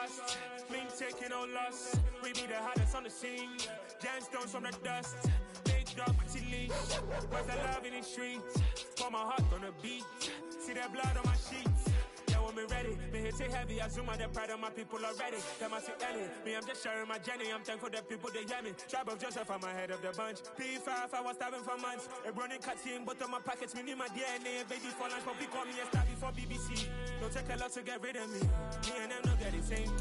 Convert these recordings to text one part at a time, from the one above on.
trust. Clean taking no loss. We be the hottest on the scene. Gemstones from the dust. Big dog with leash. Where's the love in the streets? Pour my heart on the beat. See that blood on my sheets. Yeah, when me ready, me hit it heavy. I zoom out the pride of my people already. Them I see Ellie. Me, I'm just sharing my journey. I'm thankful that people they hear me. Tribe of Joseph, I'm ahead of the bunch. P5, I was starving for months. A running cutscene, but on my pockets, me need my DNA. Baby for lunch, but we call me a star before BBC. Don't take a lot to get rid of me. Me and them don't get the same.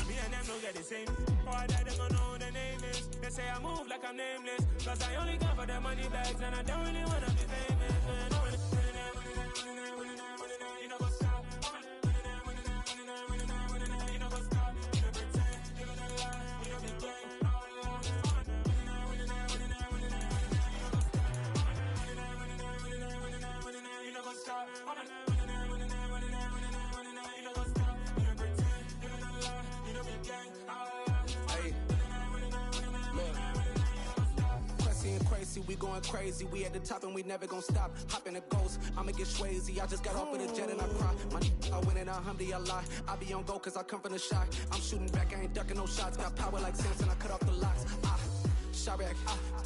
Me and them don't get the same. Oh, I died, they gon' know who the name is. They say I move like I'm nameless. Cause I only come for the money bags. And I don't really wanna be famous, man. You know what's up? You know what's up? You know pretend. You know the lie. You know the game. You know what's up? Crazy, we going crazy. We at the top and we never gon' stop. Hop in a ghost, I'ma get swayzy. I just got off with a jet and I cry. I win in alhamdulillah. I be on go cause I come from the shot. I'm shooting back, I ain't ducking no shots. Got power like Samson, I cut off the locks. Sharek,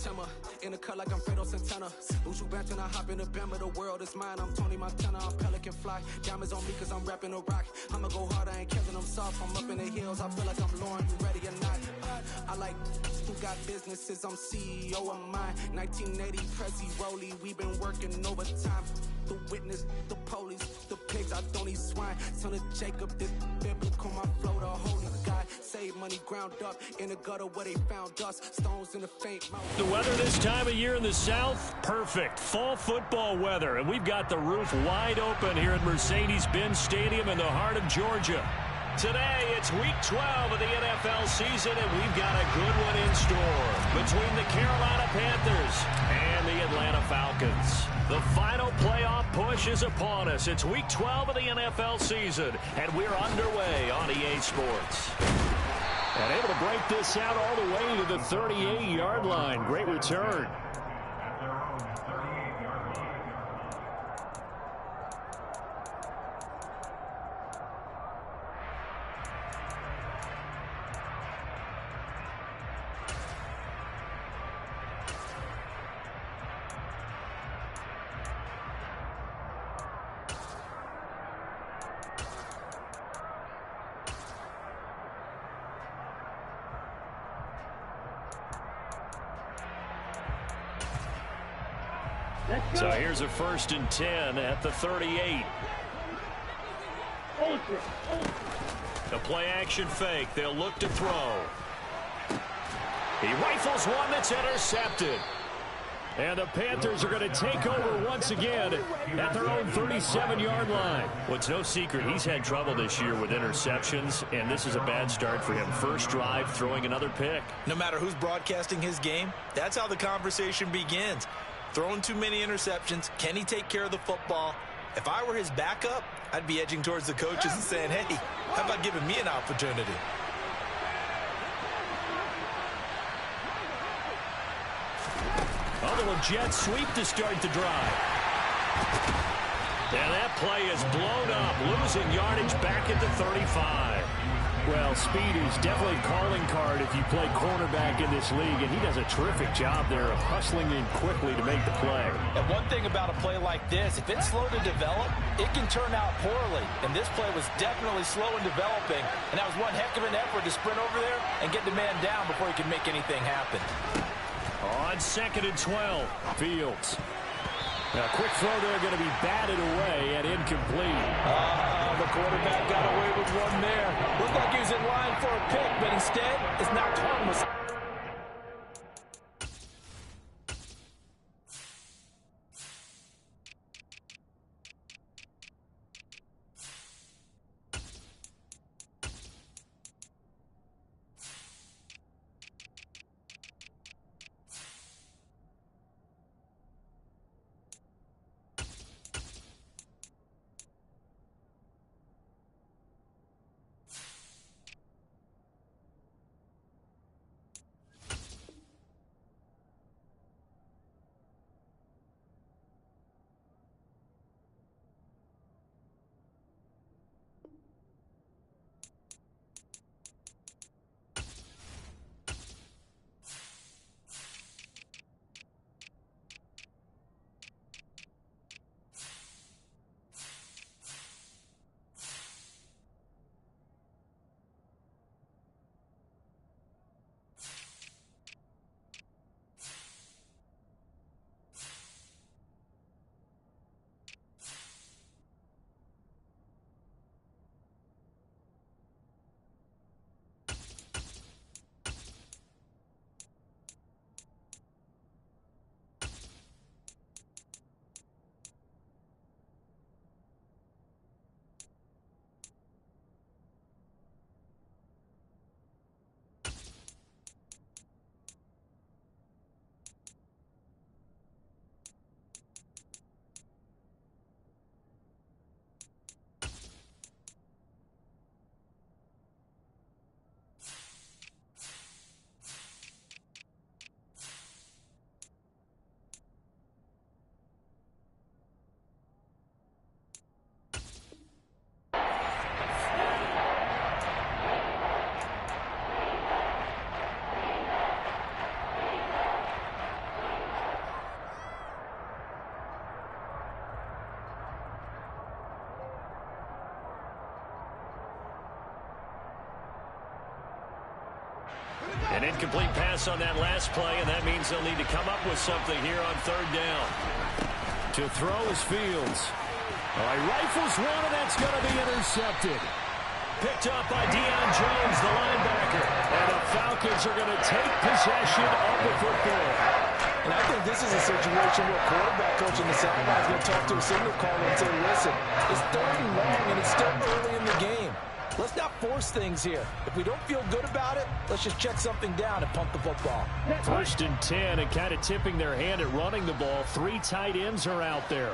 Tema, in the cut like I'm Fredo Santana. Uju Banton, I hop in the Bama, the world is mine. I'm Tony Montana, I'm Pelican Fly. Diamonds on me cause I'm rapping a rock. I'ma go hard, I ain't catching them soft. I'm up in the hills, I feel like I'm Lauren, you ready or not? I like who got businesses, I'm CEO of mine. 1980 Prezi Rolly, we been working overtime. The witness, the police, the pigs, I don't eat swine. Son of Jacob, this biblical, my flow, the holy God. Save money ground up in the gutter where they found us. Stones in the faint mouth. The weather this time of year in the South, perfect. Fall football weather, and we've got the roof wide open here at Mercedes-Benz Stadium in the heart of Georgia. Today, it's Week 12 of the NFL season, and we've got a good one in store between the Carolina Panthers and the Atlanta Falcons. The final playoff push is upon us. It's Week 12 of the NFL season, and we're underway on EA Sports. And able to break this out all the way to the 38-yard line. Great return. So here's a 1st and 10 at the 38. The play action fake. They'll look to throw. He rifles one that's intercepted. And the Panthers are going to take over once again at their own 37-yard line. Well, it's no secret he's had trouble this year with interceptions, and this is a bad start for him. First drive, throwing another pick. No matter who's broadcasting his game, that's how the conversation begins. Throwing too many interceptions. Can he take care of the football? If I were his backup, I'd be edging towards the coaches and saying, hey, how about giving me an opportunity? A little jet sweep to start the drive. And that play is blown up, losing yardage back at the 35. Well, speed is definitely a calling card if you play cornerback in this league, and he does a terrific job there of hustling in quickly to make the play. And one thing about a play like this, if it's slow to develop, it can turn out poorly. And this play was definitely slow in developing, and that was one heck of an effort to sprint over there and get the man down before he could make anything happen. On 2nd and 12, Fields. A quick throw there going to be batted away and incomplete. The quarterback got away with one there. Looked like he was in line for a pick, but instead, it's knocked harmless. An incomplete pass on that last play, and that means they'll need to come up with something here on third down. To throw is Fields. All right, rifles one, and that's going to be intercepted. Picked up by Deion Jones, the linebacker. And the Falcons are going to take possession of the football. And I think this is a situation where quarterback coach in the sideline is going to talk to a signal caller and say, listen, it's 3rd and long, and it's still early in the game. Let's not force things here. If we don't feel good about it, let's just check something down and punt the football. 1st and 10, and kind of tipping their hand at running the ball. 3 tight ends are out there.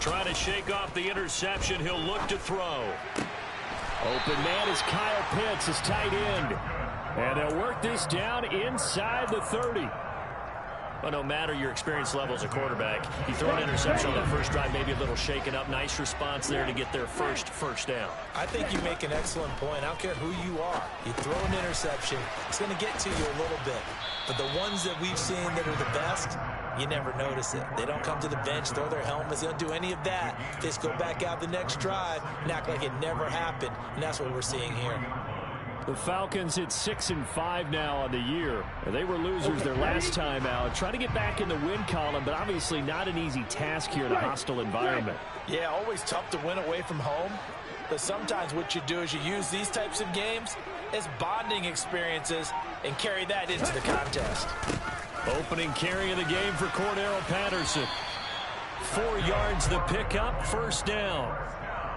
Trying to shake off the interception. He'll look to throw. Open man is Kyle Pitts, his tight end. And they'll work this down inside the 30. Well, no matter your experience level as a quarterback, you throw an interception on that first drive, maybe a little shaken up. Nice response there to get their first down. I think you make an excellent point. I don't care who you are. You throw an interception, it's going to get to you a little bit. But the ones that we've seen that are the best, you never notice it. They don't come to the bench, throw their helmets. They don't do any of that. They just go back out the next drive and act like it never happened. And that's what we're seeing here. The Falcons hit 6-5 now on the year. They were losers their last time out. Trying to get back in the win column, but obviously not an easy task here in a hostile environment. Yeah, always tough to win away from home. But sometimes what you do is you use these types of games as bonding experiences and carry that into the contest. Opening carry of the game for Cordero Patterson. 4 yards the pickup, 1st down.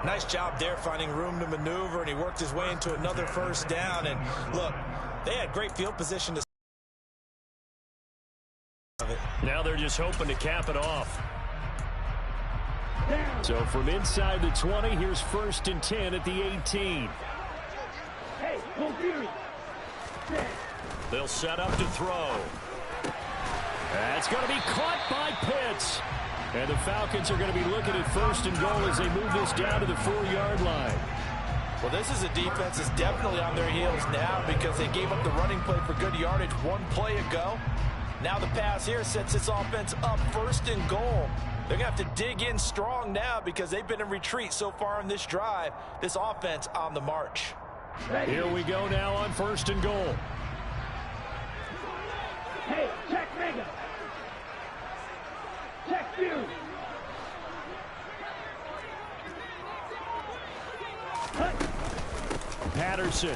Nice job there finding room to maneuver, and he worked his way into another 1st down. And look, they had great field position to now they're just hoping to cap it off. So from inside the 20, here's 1st and 10 at the 18. They'll set up to throw. That's going to be caught by Pitts. And the Falcons are going to be looking at 1st and goal as they move this down to the 4-yard line. Well, this is a defense that's definitely on their heels now because they gave up the running play for good yardage 1 play ago. Now the pass here sets this offense up 1st and goal. They're going to have to dig in strong now because they've been in retreat so far in this drive. This offense on the march. Here we go now on 1st and goal. Hey, check Mega. Check you. Patterson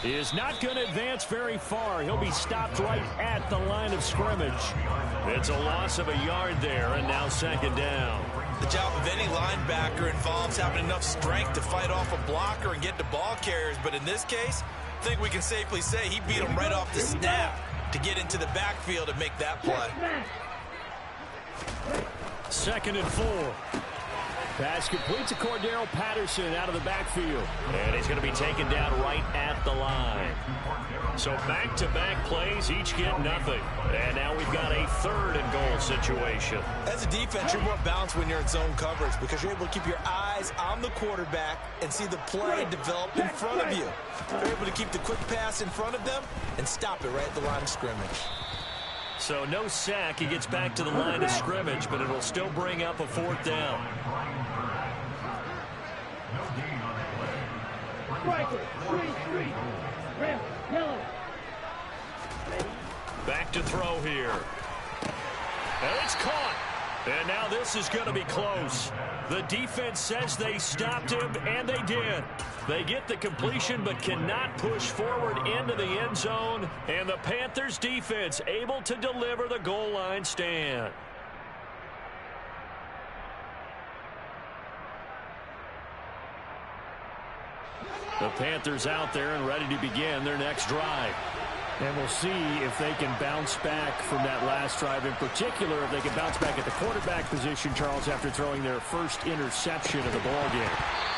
is not going to advance very far. He'll be stopped right at the line of scrimmage. It's a loss of a yard there, and now 2nd down. The job of any linebacker involves having enough strength to fight off a blocker and get to ball carriers, but in this case, I think we can safely say he beat him right off the snap to get into the backfield and make that play. 2nd and 4. Pass complete to Cordero Patterson out of the backfield. And he's going to be taken down right at the line. So back-to-back plays, each get nothing. And now we've got a 3rd and goal situation. As a defense, you're more balanced when you're in zone coverage because you're able to keep your eyes on the quarterback and see the play develop in front of you. You're able to keep the quick pass in front of them and stop it right at the line of scrimmage. So no sack. He gets back to the line of scrimmage, but it'll still bring up a 4th down. Back to throw here. And it's caught. And now this is going to be close. The defense says they stopped him, and they did. They get the completion but cannot push forward into the end zone. And the Panthers defense able to deliver the goal line stand. The Panthers out there and ready to begin their next drive. And we'll see if they can bounce back from that last drive. In particular, if they can bounce back at the quarterback position, Charles, after throwing their first interception of the ball game.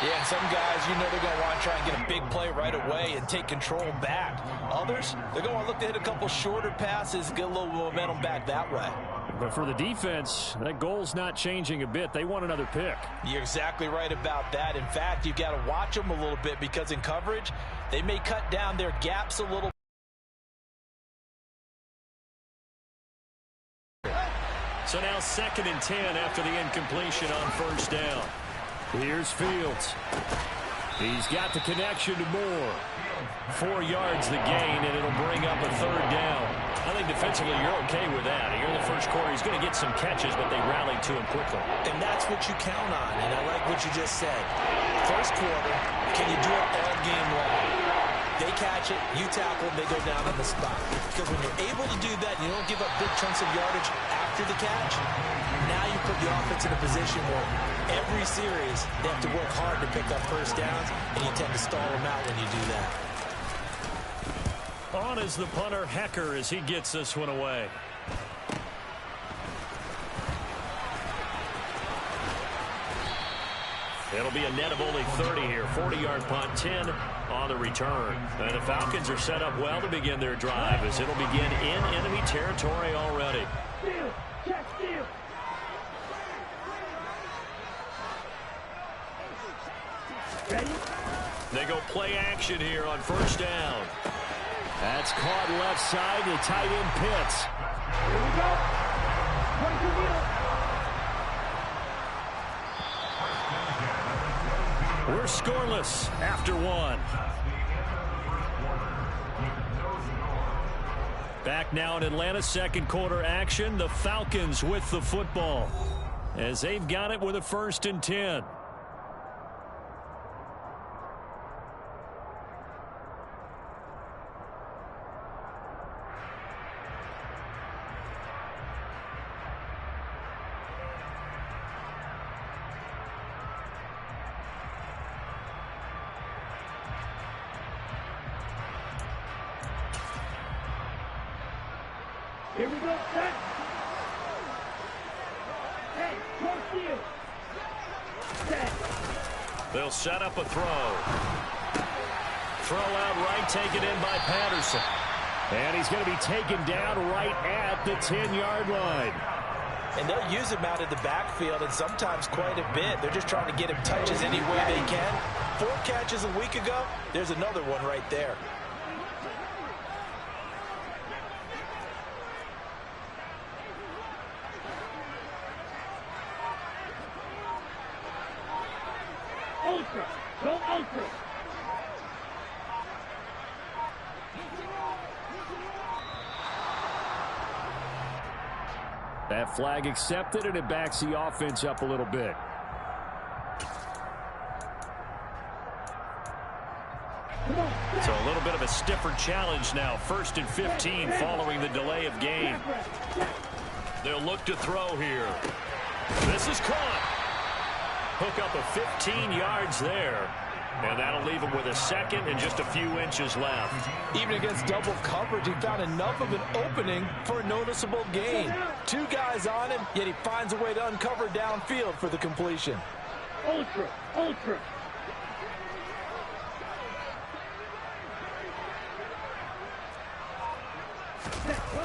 Yeah, and some guys, you know they're going to want to try and get a big play right away and take control back. Others, they're going to look to hit a couple shorter passes, get a little momentum back that way. But for the defense, that goal's not changing a bit. They want another pick. You're exactly right about that. In fact, you've got to watch them a little bit because in coverage, they may cut down their gaps a little. So now 2nd and 10 after the incompletion on first down. Here's Fields. He's got the connection to Moore. 4 yards the gain, and it'll bring up a 3rd down. I think defensively you're okay with that. Here in the first quarter, he's going to get some catches, but they rallied to him quickly. And that's what you count on, and I like what you just said. First quarter, can you do it all game long? They catch it, you tackle them, they go down on the spot. Because when you're able to do that, you don't give up big chunks of yardage after the catch, now you put the offense in a position where every series they have to work hard to pick up first downs, and you tend to stall them out when you do that. On is the punter, Hecker, as he gets this one away. It'll be a net of only 30 here. 40-yard punt, 10 on the return. And the Falcons are set up well to begin their drive as it'll begin in enemy territory already. Steal. Check steal. Ready? They go play action here on first down. That's caught left side to tight end Pitts. Here we go. One to the We're scoreless after 1. Back now in Atlanta, second quarter action. The Falcons with the football as they've got it with a 1st and 10. Here we go, set. Hey, cross field. Set. They'll set up a throw. Throw out right, taken in by Patterson. And he's going to be taken down right at the 10-yard line. And they'll use him out of the backfield, and sometimes quite a bit. They're just trying to get him touches any way they can. 4 catches a week ago. There's another one right there. Ultra. Go ultra. That flag accepted, and it backs the offense up a little bit. So a little bit of a stiffer challenge now. 1st and 15 following the delay of game. They'll look to throw here. This is caught. Hook up a 15 yards there. And that'll leave him with a 2nd and just a few inches left. Even against double coverage, he found enough of an opening for a noticeable gain. 2 guys on him, yet he finds a way to uncover downfield for the completion. Ultra. Ultra.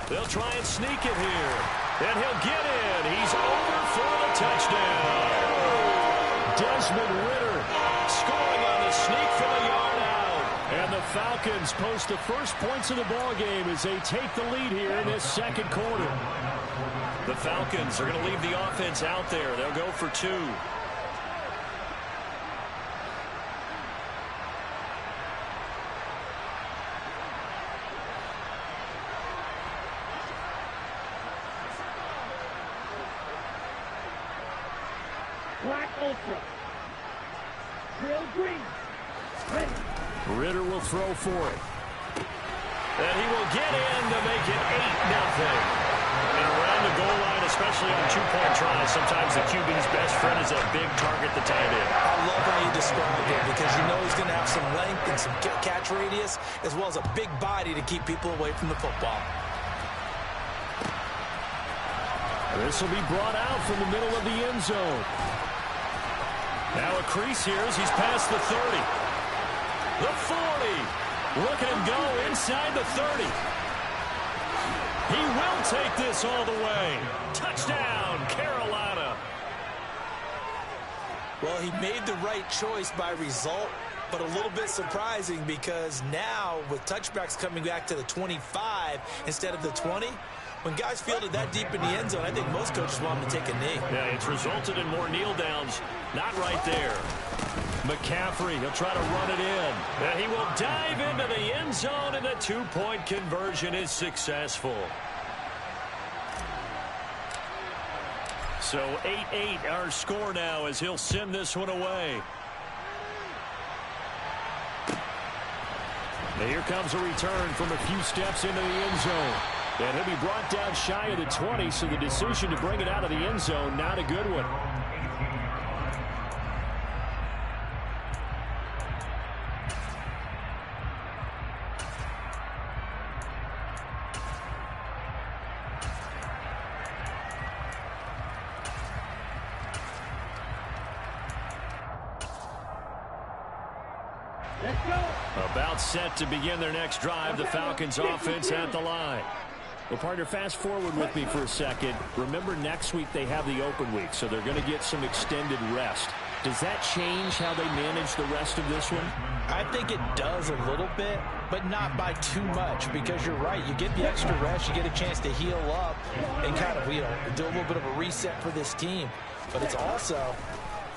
They'll try and sneak it here. And he'll get in. He's over for the touchdown. Desmond Ridder scoring on the sneak from a yard out. And the Falcons post the first points of the ball game as they take the lead here in this second quarter. The Falcons are going to leave the offense out there. They'll go for 2. Black ultra. Drill green. Ready. Ridder will throw for it. And he will get in to make it 8-0. And around the goal line, especially on 2-point tries, sometimes the QB's best friend is a big target the tight end. I love how you described it because you know he's going to have some length and some catch radius as well as a big body to keep people away from the football. This will be brought out from the middle of the end zone. Now a crease here as he's past the 30. The 40. Look at him go inside the 30. He will take this all the way. Touchdown, Carolina. Well, he made the right choice by result, but a little bit surprising because now with touchbacks coming back to the 25 instead of the 20, When guys fielded that deep in the end zone, I think most coaches want them to take a knee. Yeah, it's resulted in more kneel downs. Not right there. McCaffrey, he'll try to run it in. And he will dive into the end zone, and the two-point conversion is successful. So 8-8 our score now as he'll send this one away. And here comes a return from a few steps into the end zone. And he'll be brought down shy of the 20, so the decision to bring it out of the end zone, not a good one. About set to begin their next drive, the Falcons offense at the line. Well, partner, fast forward with me for a second. Remember, next week they have the open week, so they're going to get some extended rest. Does that change how they manage the rest of this one? I think it does a little bit, but not by too much, because you're right. You get the extra rest, you get a chance to heal up and kind of, do a little bit of a reset for this team. But it's also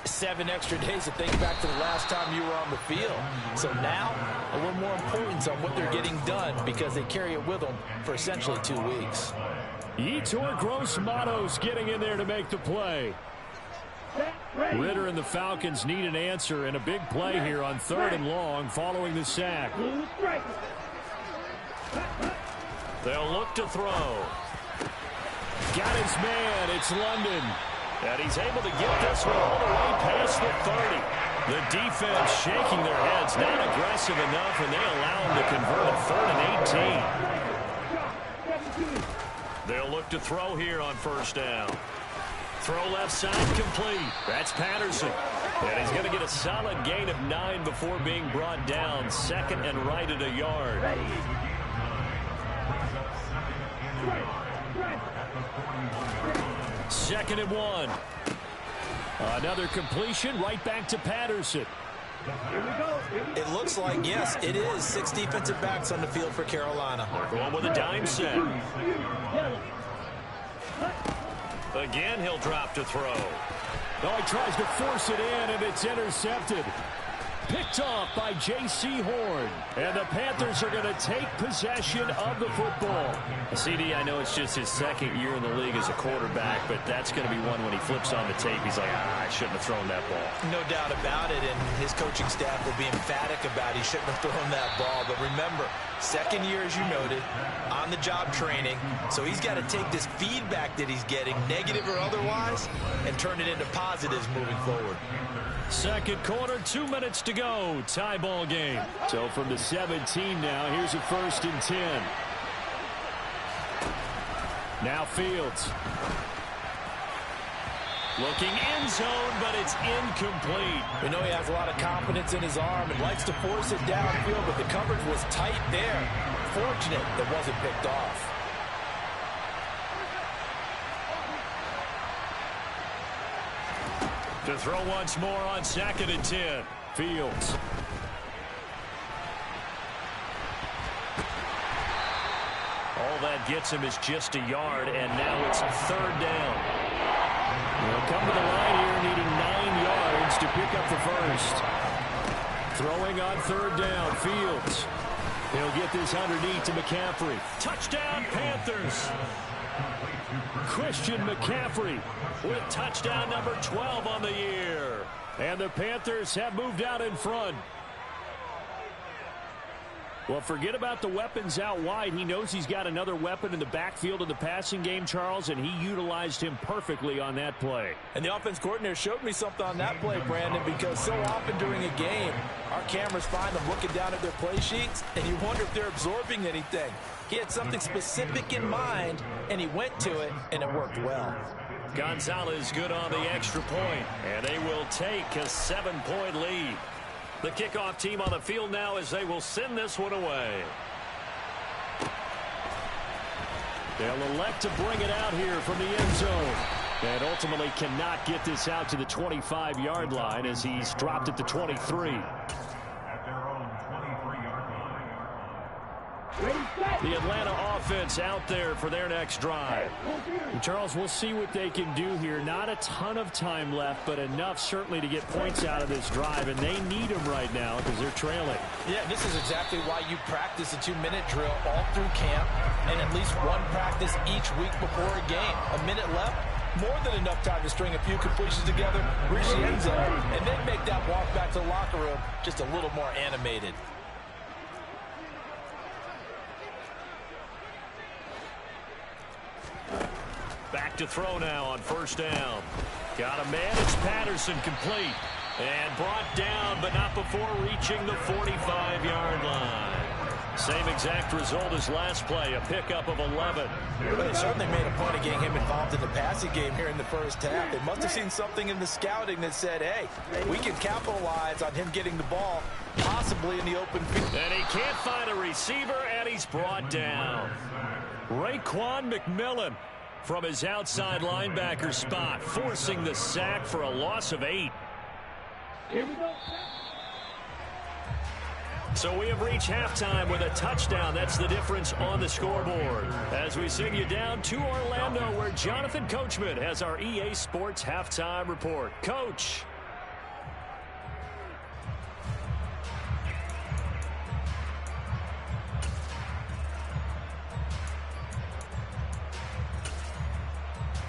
7 extra days to think back to the last time you were on the field. So now, a little more importance on what they're getting done because they carry it with them for essentially 2 weeks. Yetur Gross-Matos getting in there to make the play. Ritter and the Falcons need an answer, and a big play here on 3rd and long following the sack. They'll look to throw. Got his man. It's London. And he's able to get this one all the way past the 30. The defense shaking their heads, not aggressive enough, and they allow him to convert a 3rd and 18. They'll look to throw here on 1st down. Throw left side complete. That's Patterson. And he's going to get a solid gain of 9 before being brought down. 2nd and right at a yard. 2nd and 1. Another completion right back to Patterson. It looks like, yes, it is 6 defensive backs on the field for Carolina. They're going with a dime set. Again, he'll drop to throw. Oh, he tries to force it in, and it's intercepted. Picked off by J.C. Horn. And the Panthers are going to take possession of the football. CD, I know it's just his 2nd year in the league as a quarterback, but that's going to be one when he flips on the tape. He's like, I shouldn't have thrown that ball. No doubt about it, and his coaching staff will be emphatic about he shouldn't have thrown that ball. But remember, 2nd year, as you noted, on-the-job training. So he's got to take this feedback that he's getting, negative or otherwise, and turn it into positives moving forward. 2nd quarter, 2 minutes to go. Tie ball game. So from the 17 now, here's a 1st and 10. Now Fields. Looking end zone, but it's incomplete. We know he has a lot of confidence in his arm and likes to force it downfield, but the coverage was tight there. Fortunate that wasn't picked off. To throw once more on 2nd and 10. Fields. All that gets him is just a yard, and now it's 3rd down. They'll come to the line here needing 9 yards to pick up the 1st. Throwing on 3rd down, Fields. He'll get this underneath to McCaffrey. Touchdown, Panthers. Christian McCaffrey with touchdown number 12 on the year. And the Panthers have moved out in front. Well, forget about the weapons out wide. He knows he's got another weapon in the backfield of the passing game, Charles, and he utilized him perfectly on that play. And the offense coordinator showed me something on that play, Brandon, because so often during a game, our cameras find them looking down at their play sheets, and you wonder if they're absorbing anything. He had something specific in mind, and he went to it, and it worked well. Gonzalez good on the extra point, and they will take a 7-point lead. The kickoff team on the field now as they will send this one away. They'll elect to bring it out here from the end zone. And ultimately cannot get this out to the 25-yard line as he's dropped at the 23. At their own 23-yard line. Ready, set. The Atlanta offense out there for their next drive. And Charles, we'll see what they can do here. Not a ton of time left, but enough certainly to get points out of this drive, and they need them right now because they're trailing. Yeah, this is exactly why you practice a 2-minute drill all through camp and at least one practice each week before a game. A minute left, more than enough time to string a few completions together, reach the end zone, and then make that walk back to the locker room just a little more animated. Back to throw now on first down. Got a man. It's Patterson complete. And brought down, but not before reaching the 45-yard line. Same exact result as last play, a pickup of 11. But they certainly made a point of getting him involved in the passing game here in the first half. They must have seen something in the scouting that said, hey, we can capitalize on him getting the ball, possibly in the open field. And he can't find a receiver, and he's brought down. Raekwon McMillan from his outside linebacker spot, forcing the sack for a loss of 8. Here we go. So we have reached halftime with a touchdown. That's the difference on the scoreboard. As we send you down to Orlando, where Jonathan Coachman has our EA Sports halftime report. Coach.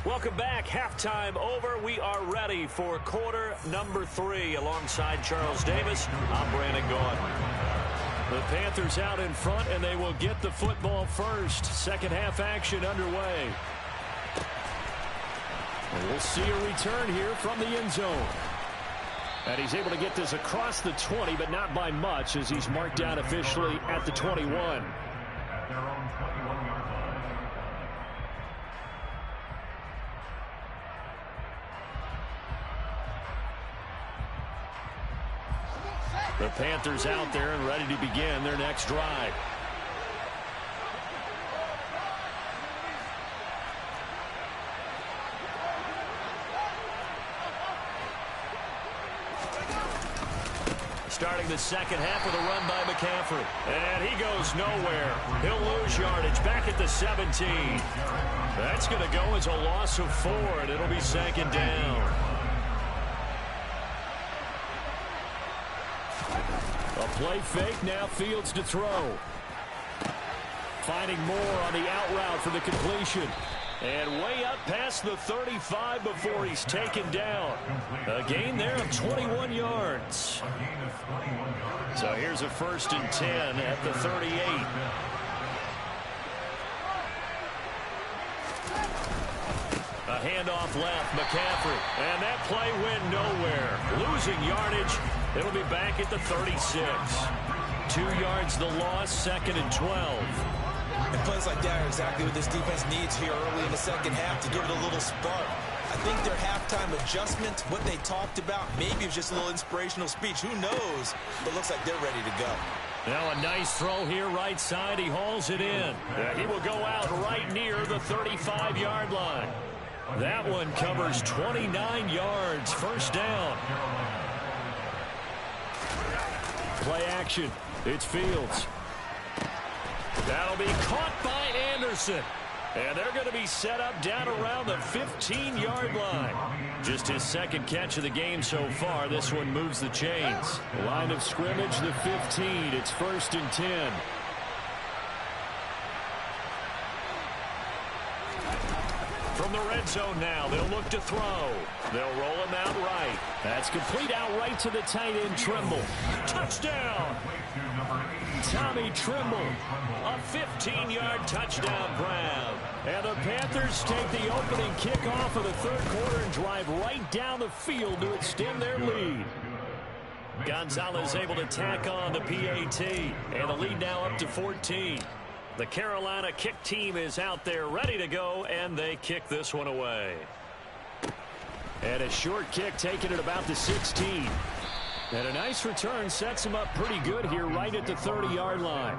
Welcome back. Halftime over. We are ready for quarter number 3. Alongside Charles Davis, I'm Brandon Gaudin. The Panthers out in front, and they will get the football first. Second half action underway. And we'll see a return here from the end zone. And he's able to get this across the 20, but not by much, as he's marked down officially at the 21. The Panthers out there and ready to begin their next drive. Starting the second half with a run by McCaffrey. And he goes nowhere. He'll lose yardage back at the 17. That's going to go as a loss of 4, and it'll be second down. A play fake, now Fields to throw. Finding more on the out route for the completion. And way up past the 35 before he's taken down. A gain there of 21 yards. So here's a 1st and 10 at the 38. A handoff left, McCaffrey. And that play went nowhere. Losing yardage. It'll be back at the 36. 2 yards the loss, 2nd and 12. And plays like that are exactly what this defense needs here early in the second half to give it a little spark. I think their halftime adjustment, what they talked about, maybe it was just a little inspirational speech. Who knows? But it looks like they're ready to go. Now a nice throw here right side. He hauls it in. He will go out right near the 35-yard line. That one covers 29 yards. First down. Play action. It's Fields. That'll be caught by Anderson. And they're going to be set up down around the 15-yard line. Just his second catch of the game so far. This one moves the chains. Line of scrimmage, the 15. It's 1st and 10. From the red zone now, they'll look to throw. They'll roll him out right. That's complete out right to the tight end, Trimble. Touchdown! Tommy Trimble, a 15-yard touchdown grab. And the Panthers take the opening kickoff of the third quarter and drive right down the field to extend their lead. Gonzalez able to tack on the PAT, and the lead now up to 14. The Carolina kick team is out there ready to go, and they kick this one away. And a short kick taken at about the 16. And a nice return sets him up pretty good here right at the 30-yard line.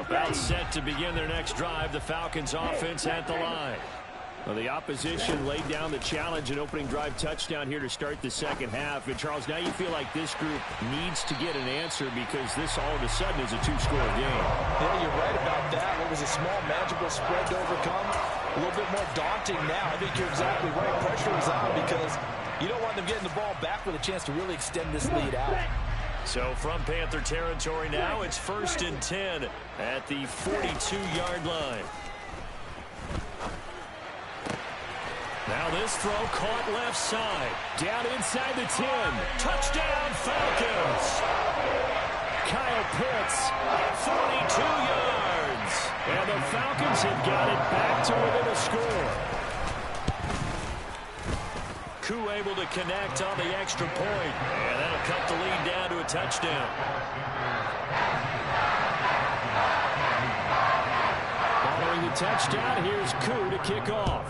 About set to begin their next drive. The Falcons offense at the line. Well, the opposition laid down the challenge, an opening drive touchdown here to start the second half. And, Charles, now you feel like this group needs to get an answer because this all of a sudden is a two-score game. Yeah, you're right about that. What was a small, manageable spread to overcome, a little bit more daunting now. I think you're exactly right. Pressure is on because you don't want them getting the ball back with a chance to really extend this lead out. So from Panther territory now, it's 1st and 10 at the 42-yard line. Now this throw caught left side. Down inside the 10. Touchdown Falcons. Kyle Pitts, 42 yards. And the Falcons have got it back to within a score. Koo able to connect on the extra point. And that'll cut the lead down to a touchdown. Following the touchdown, here's Koo to kick off.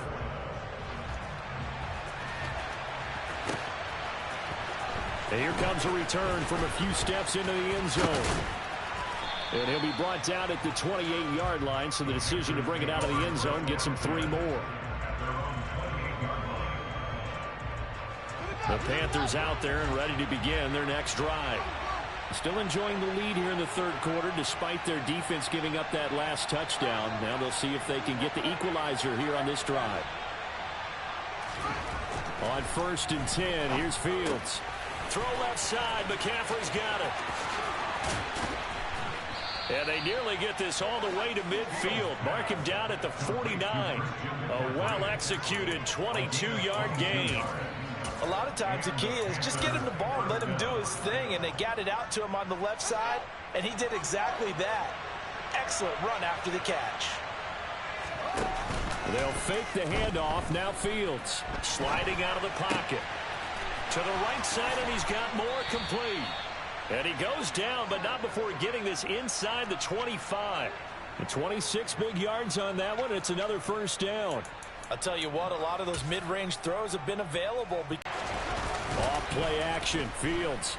And here comes a return from a few steps into the end zone. And he'll be brought down at the 28-yard line, so the decision to bring it out of the end zone gets him 3 more. The Panthers out there and ready to begin their next drive. Still enjoying the lead here in the third quarter despite their defense giving up that last touchdown. Now they'll see if they can get the equalizer here on this drive. On 1st and 10, here's Fields. Throw left side. McCaffrey's got it. And they nearly get this all the way to midfield. Mark him down at the 49. A well-executed 22-yard gain. A lot of times the key is just get him the ball and let him do his thing, and they got it out to him on the left side, and he did exactly that. Excellent run after the catch. They'll fake the handoff. Now Fields sliding out of the pocket. To the right side, and he's got more complete. And he goes down, but not before getting this inside the 25. And 26 big yards on that one. It's another first down. I'll tell you what, a lot of those mid-range throws have been available. Off play action, Fields.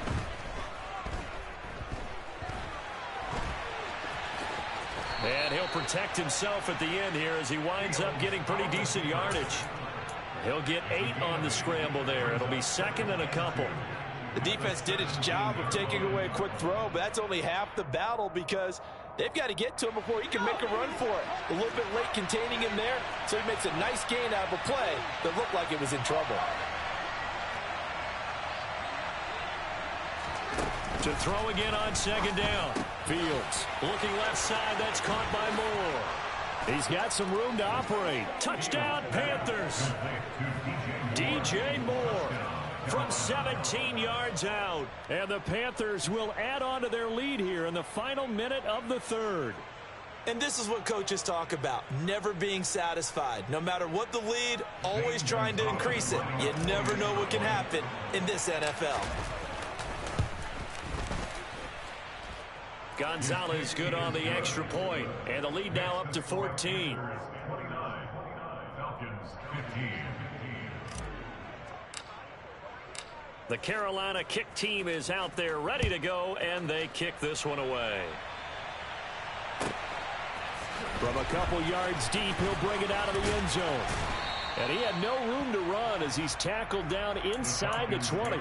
And he'll protect himself at the end here as he winds up getting pretty decent yardage. He'll get 8 on the scramble there. It'll be 2nd and a couple. The defense did its job of taking away a quick throw, but that's only half the battle because they've got to get to him before he can make a run for it. A little bit late containing him there, so he makes a nice gain out of a play that looked like it was in trouble. To throw again on 2nd down. Fields looking left side. That's caught by Moore. He's got some room to operate. Touchdown, Panthers. DJ Moore from 17 yards out. And the Panthers will add on to their lead here in the final minute of the third. And this is what coaches talk about, never being satisfied. No matter what the lead, always trying to increase it. You never know what can happen in this NFL. Gonzalez good on the extra point, and the lead now up to 14. The Carolina kick team is out there ready to go, and they kick this one away. From a couple yards deep, he'll bring it out of the end zone. And he had no room to run as he's tackled down inside the 20.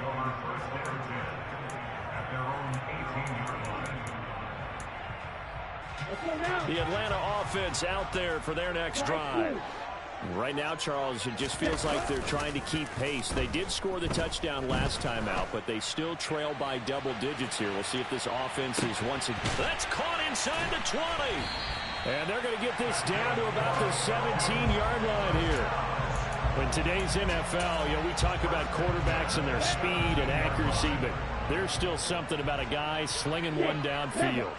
The Atlanta offense out there for their next drive. Right now, Charles, it just feels like they're trying to keep pace. They did score the touchdown last time out, but they still trail by double digits here. We'll see if this offense is once again. That's caught inside the 20. And they're going to get this down to about the 17-yard line here. In today's NFL, we talk about quarterbacks and their speed and accuracy, but there's still something about a guy slinging one downfield.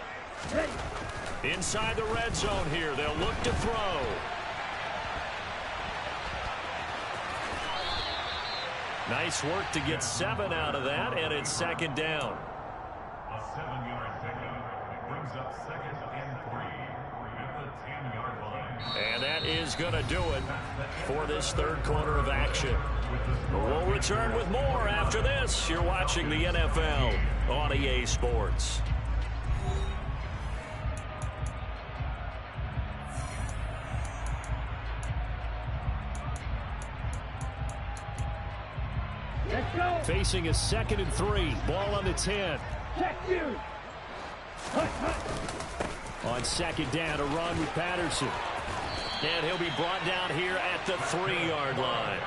Inside the red zone here, they'll look to throw. Nice work to get 7 out of that, and it's 2nd down. A 7-yard pickup brings up 2nd and 3 at the 10-yard line. And that is going to do it for this third quarter of action. We'll return with more after this. You're watching the NFL on EA Sports. Let's go. Facing a 2nd and 3. Ball on the 10. Check you. On 2nd down, a run with Patterson. And he'll be brought down here at the 3-yard line.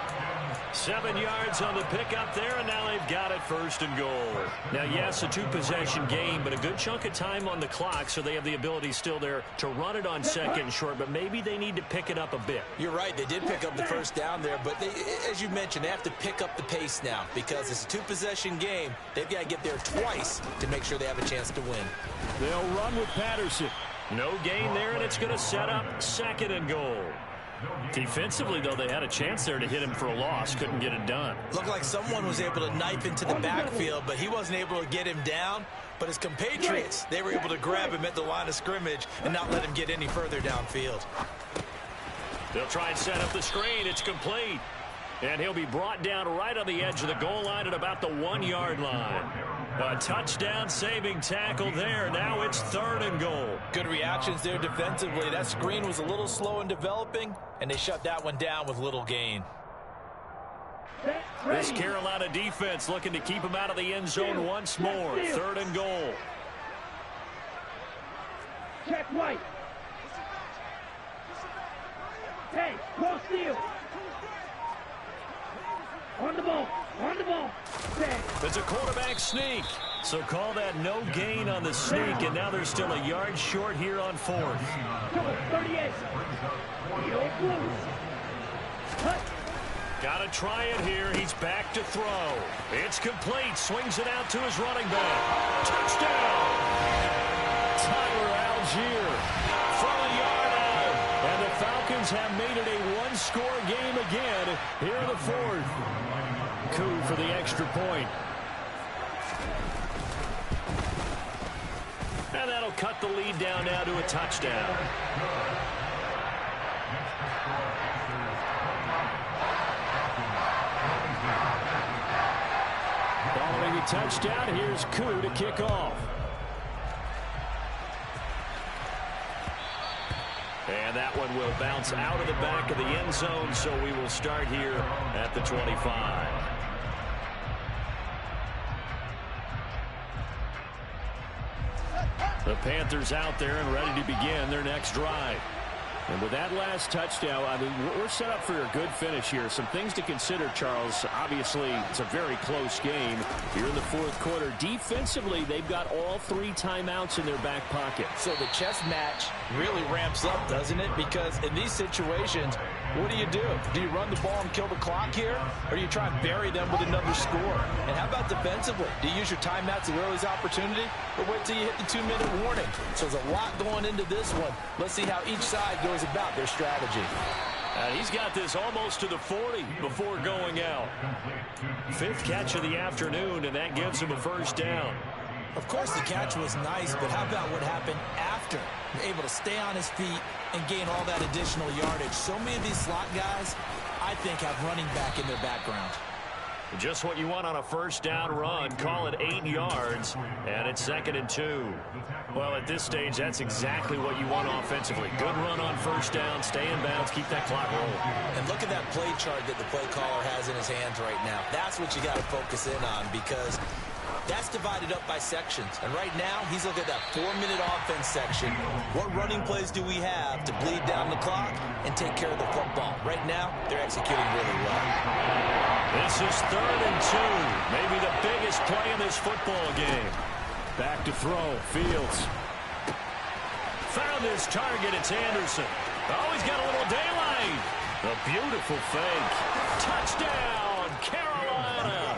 7 yards on the pickup there, and now they've got it 1st and goal. Now, yes, a 2-possession game, but a good chunk of time on the clock, so they have the ability still there to run it on 2nd and short, but maybe they need to pick it up a bit. You're right. They did pick up the 1st down there, but they, as you mentioned, they have to pick up the pace now because it's a 2-possession game. They've got to get there twice to make sure they have a chance to win. They'll run with Patterson. No gain there, and it's going to set up 2nd and goal. Defensively, though, they had a chance there to hit him for a loss. Couldn't get it done. Looked like someone was able to knife into the backfield, but he wasn't able to get him down. But his compatriots, they were able to grab him at the line of scrimmage and not let him get any further downfield. They'll try and set up the screen. It's complete. And he'll be brought down right on the edge of the goal line at about the 1-yard line. A touchdown-saving tackle there. Now it's 3rd and goal. Good reactions there defensively. That screen was a little slow in developing, and they shut that one down with little gain. This Carolina defense looking to keep him out of the end zone once more. 3rd and goal. Check right. Hey, cross field. On the ball. On the ball. It's a quarterback sneak. So call that no gain on the sneak, and now they're still a yard short here on 4th. 38. Got to try it here. He's back to throw. It's complete. Swings it out to his running back. Touchdown! Tyler Algier from a yard out. And the Falcons have made it a one-score game again here in the 4th. Coup for the extra point. And that'll cut the lead down now to a touchdown. Following the touchdown, here's Coup to kick off. And that one will bounce out of the back of the end zone, so we will start here at the 25. The Panthers out there and ready to begin their next drive. And with that last touchdown, I mean, we're set up for a good finish here. Some things to consider, Charles. Obviously, it's a very close game here in the 4th quarter. Defensively, they've got all 3 timeouts in their back pocket. So the chess match really ramps up, doesn't it? Because in these situations, what do? Do you run the ball and kill the clock here? Or do you try and bury them with another score? And how about defensively? Do you use your timeouts at early's opportunity? Or wait till you hit the 2-minute warning? So there's a lot going into this one. Let's see how each side goes about their strategy. He's got this almost to the 40 before going out. 5th catch of the afternoon, and that gives him a 1st down. Of course, the catch was nice, but how about what happened after? Able to stay on his feet and gain all that additional yardage. So many of these slot guys, I think, have running back in their background. Just what you want on a 1st down run. Call it 8 yards, and it's 2nd and 2. Well, at this stage, that's exactly what you want offensively. Good run on 1st down, stay in bounds, keep that clock rolling. And look at that play chart that the play caller has in his hands right now. That's what you got to focus in on, because that's divided up by sections. And right now, he's looking at that 4-minute offense section. What running plays do we have to bleed down the clock and take care of the football? Right now, they're executing really well. This is 3rd and 2. Maybe the biggest play in this football game. Back to throw. Fields. Found his target. It's Anderson. Oh, he's got a little daylight. A beautiful fake. Touchdown, Carolina.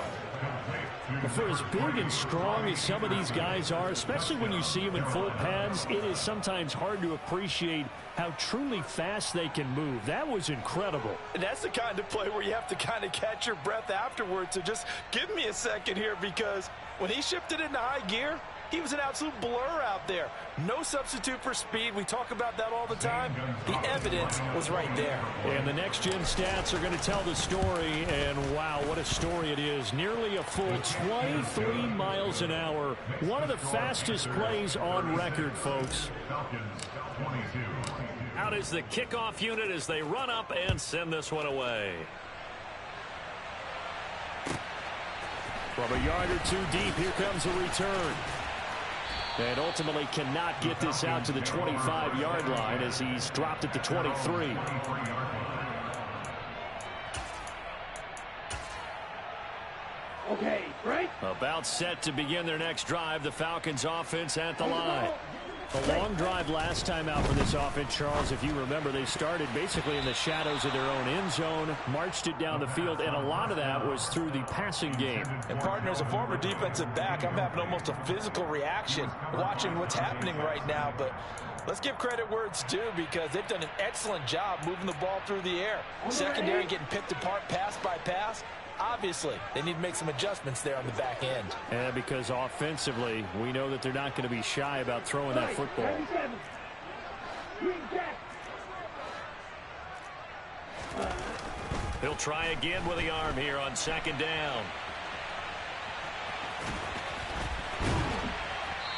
For as big and strong as some of these guys are, especially when you see them in full pads, it is sometimes hard to appreciate how truly fast they can move. That was incredible. And that's the kind of play where you have to kind of catch your breath afterwards. So just give me a second here, because when he shifted into high gear, he was an absolute blur out there. No substitute for speed. We talk about that all the time. The evidence was right there. And the next-gen stats are going to tell the story. And, wow, what a story it is. Nearly a full 23 miles an hour. One of the fastest plays on record, folks. Out is the kickoff unit as they run up and send this one away. From a yard or two deep, here comes a return. And ultimately cannot get this out to the 25-yard line as he's dropped at the 23. Okay, right? About set to begin their next drive. The Falcons offense at the line. A long drive last time out for this offense, Charles. If you remember, they started basically in the shadows of their own end zone, marched it down the field, and a lot of that was through the passing game. And, partner, as a former defensive back, I'm having almost a physical reaction watching what's happening right now. But let's give credit where it's due because they've done an excellent job moving the ball through the air. Secondary getting picked apart pass by pass. Obviously, they need to make some adjustments there on the back end. And because offensively, we know that they're not going to be shy about throwing that football. He'll try again with the arm here on second down.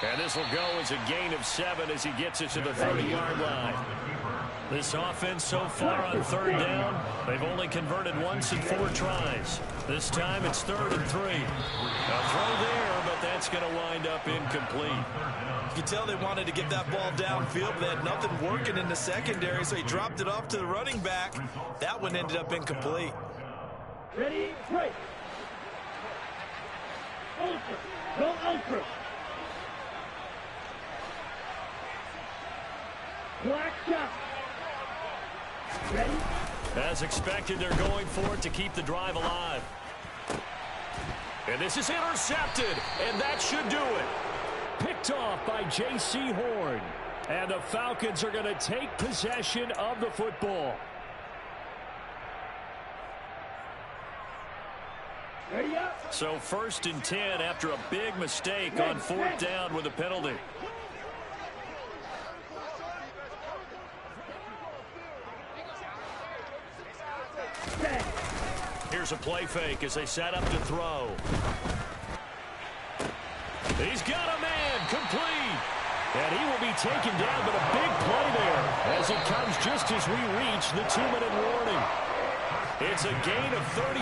And this will go as a gain of 7 as he gets it to the 30-yard line. This offense so far on third down, they've only converted once in 4 tries. This time it's 3rd and 3. A throw there, but that's going to wind up incomplete. You can tell they wanted to get that ball downfield, but they had nothing working in the secondary, so he dropped it off to the running back. That one ended up incomplete. Ready, right. Ultra. Go ultra. Black shot. Ready? As expected, they're going for it to keep the drive alive. And this is intercepted, and that should do it. Picked off by J.C. Horn. And the Falcons are going to take possession of the football. Ready up. So 1st and 10 after a big mistake on 4th down with a penalty. Here's a play fake as they set up to throw. He's got a man, complete. And he will be taken down, but a big play there as it comes just as we reach the 2-minute warning. It's a gain of 34.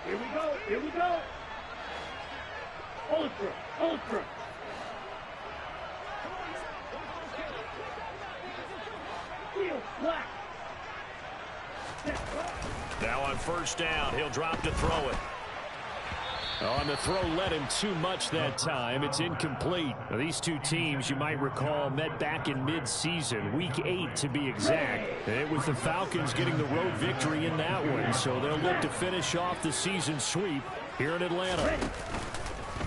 Here we go. Here we go. Ultra. Ultra. Black. Now on 1st down, he'll drop to throw it. On the throw, led him too much that time. It's incomplete. Now, these two teams, you might recall, met back in mid-season, week 8 to be exact. It was the Falcons getting the road victory in that one, so they'll look to finish off the season sweep here in Atlanta.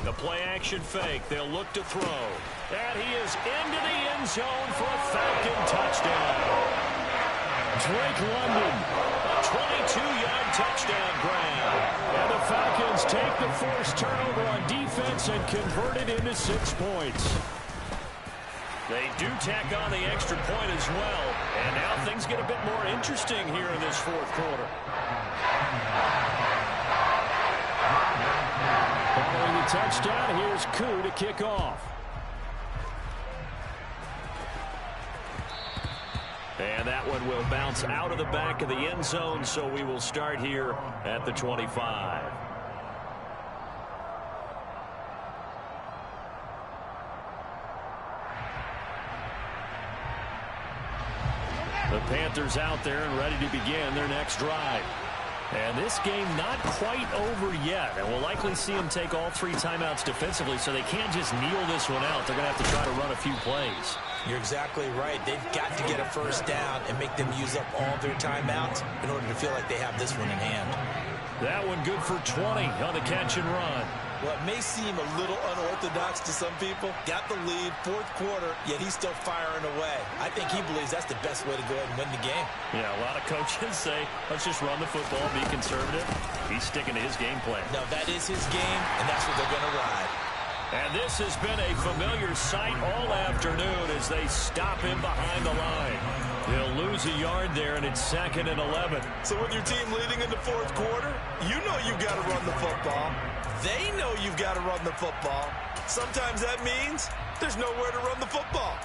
The play-action fake. They'll look to throw. And he is into the end zone for a Falcon touchdown. Drake London, a 22-yard touchdown grab. And the Falcons take the forced turnover on defense and convert it into 6 points. They do tack on the extra point as well. And now things get a bit more interesting here in this 4th quarter. Following the touchdown, here's Koo to kick off. And that one will bounce out of the back of the end zone, so we will start here at the 25. The Panthers out there and ready to begin their next drive. And this game not quite over yet. And we'll likely see them take all 3 timeouts defensively, so they can't just kneel this one out. They're going to have to try to run a few plays. You're exactly right. They've got to get a 1st down and make them use up all their timeouts in order to feel like they have this one in hand. That one good for 20 on the catch and run. Well, it may seem a little unorthodox to some people. Got the lead, 4th quarter, yet he's still firing away. I think he believes that's the best way to go ahead and win the game. Yeah, a lot of coaches say, let's just run the football, be conservative. He's sticking to his game plan. No, that is his game, and that's what they're going to ride. And this has been a familiar sight all afternoon as they stop him behind the line. They'll lose a yard there, and it's 2nd and 11. So with your team leading in the 4th quarter, you know you've got to run the football. They know you've got to run the football. Sometimes that means there's nowhere to run the football.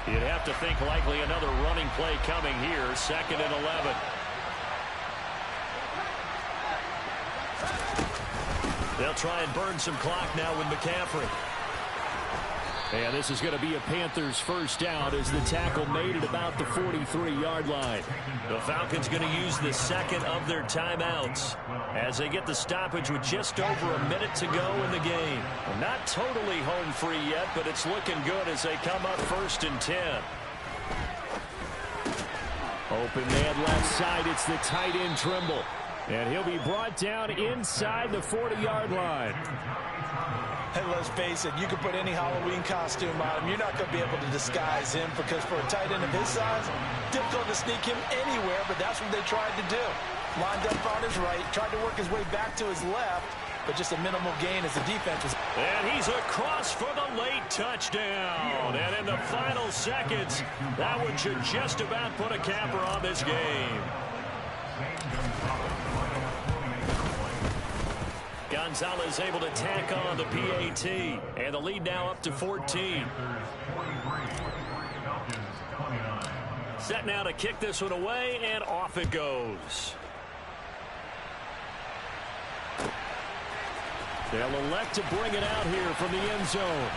You'd have to think likely another running play coming here. 2nd and 11. They'll try and burn some clock now with McCaffrey. And this is going to be a Panthers first down as the tackle made at about the 43-yard line. The Falcons going to use the second of their timeouts as they get the stoppage with just over a minute to go in the game. Not totally home free yet, but it's looking good as they come up 1st and 10. Open man left side. It's the tight end Trimble. And he'll be brought down inside the 40-yard line. Hey, let's face it, you can put any Halloween costume on him. You're not going to be able to disguise him because for a tight end of his size, difficult to sneak him anywhere, but that's what they tried to do. Lined up on his right, tried to work his way back to his left, but just a minimal gain as the defense was. And he's across for the late touchdown. And in the final seconds, that one should just about put a capper on this game. Gonzalez able to tack on the PAT. And the lead now up to 14. Set now to kick this one away, and off it goes. They'll elect to bring it out here from the end zone.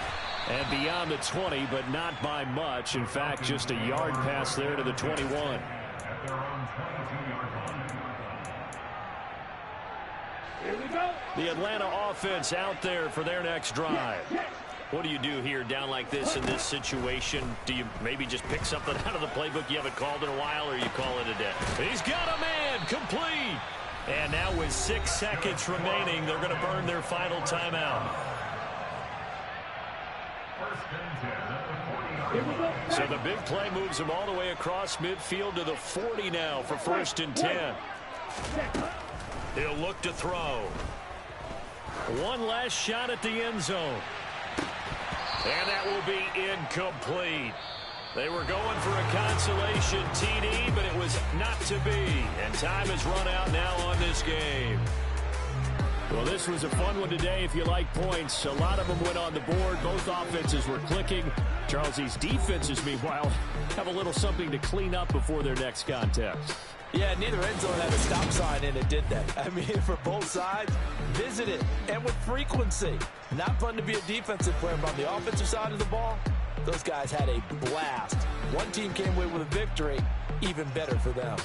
And beyond the 20, but not by much. In fact, just a yard pass there to the 21. Here we go. The Atlanta offense out there for their next drive. What do you do here down like this in this situation? Do you maybe just pick something out of the playbook you haven't called in a while, or you call it a day? He's got a man, complete. And now with 6 seconds remaining, they're going to burn their final timeout. So the big play moves them all the way across midfield to the 40 now for 1st and 10. He'll look to throw. One last shot at the end zone. And that will be incomplete. They were going for a consolation TD, but it was not to be. And time has run out now on this game. Well, this was a fun one today if you like points. A lot of them went on the board. Both offenses were clicking. Charles, these defenses, meanwhile, have a little something to clean up before their next contest. Yeah, neither end zone had a stop sign, and it did that. I mean, for both sides, visit it, and with frequency. Not fun to be a defensive player, but on the offensive side of the ball, those guys had a blast. One team came away with a victory, even better for them.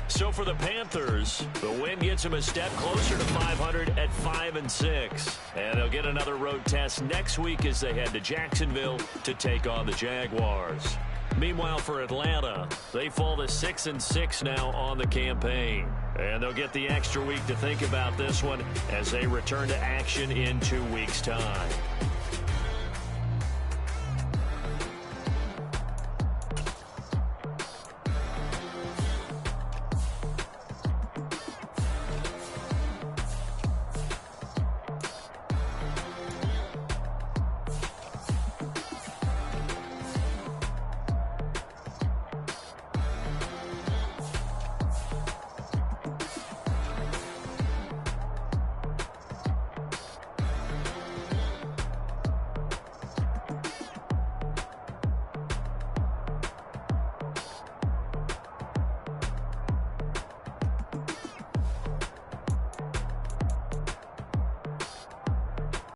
So for the Panthers, the win gets them a step closer to 500 at 5-6. And they'll get another road test next week as they head to Jacksonville to take on the Jaguars. Meanwhile, for Atlanta, they fall to 6-6 now on the campaign. And they'll get the extra week to think about this one as they return to action in 2 weeks' time.